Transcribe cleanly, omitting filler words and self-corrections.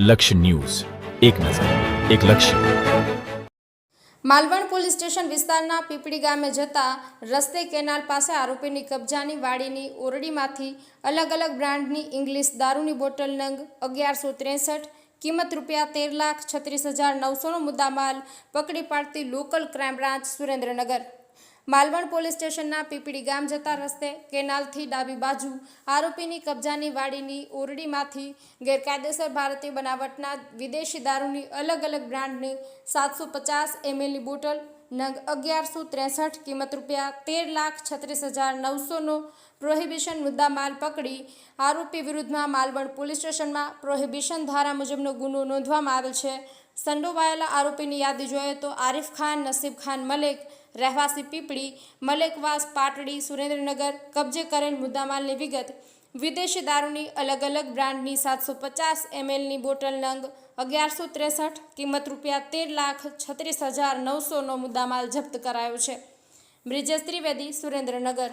લક્ષ્ય ન્યૂઝ, એક નજર, એક લક્ષ્ય. માલવણ પોલીસ સ્ટેશન વિસ્તારના પીપળી ગામે જતા રસ્તે કેનાલ પાસે આરોપીની કબજાની વાડીની ઓરડીમાંથી અલગ અલગ બ્રાન્ડની ઇંગ્લિશ દારૂની બોટલ નંગ 1163, કિંમત ₹13,36,900નો મુદ્દામાલ પકડી પાડતી local crime branch Surendranagar. Malvan police સ્ટેશનના પીપળી ગામ જતા રસ્તે કેનાલથી ડાબી બાજુ આરોપીની કબજાની વાડીની ઓરડીમાંથી ગેરકાયદેસર ભારતીય બનાવટના વિદેશી દારૂની અલગ અલગ બ્રાન્ડની 750 mlની બોટલ નંગ 1163, કિંમત ₹13,36,900નો પ્રોહિબિશન મુદ્દામાલ પકડી આરોપી વિરુદ્ધમાં માલવણ પોલીસ સ્ટેશનમાં પ્રોહિબિશન ધારા મુજબનો ગુનો નોંધવામાં આવેલ છે. સંડોવાયેલા આરોપીની યાદી જોઈએ તો આરિફ ખાન નસીબ ખાન મલેક, રહેવાસી પીપળી, મલેકવાસ પાટડી, સુરેન્દ્રનગર. કબજે કરેલ મુદ્દામાલની વિગત: વિદેશી દારૂની અલગ અલગ બ્રાન્ડની 750 mlની બોટલ નંગ 1163, કિંમત ₹13,36,900નો મુદ્દામાલ જપ્ત કરાયો છે. બ્રિજેશ ત્રિવેદી, સુરેન્દ્રનગર.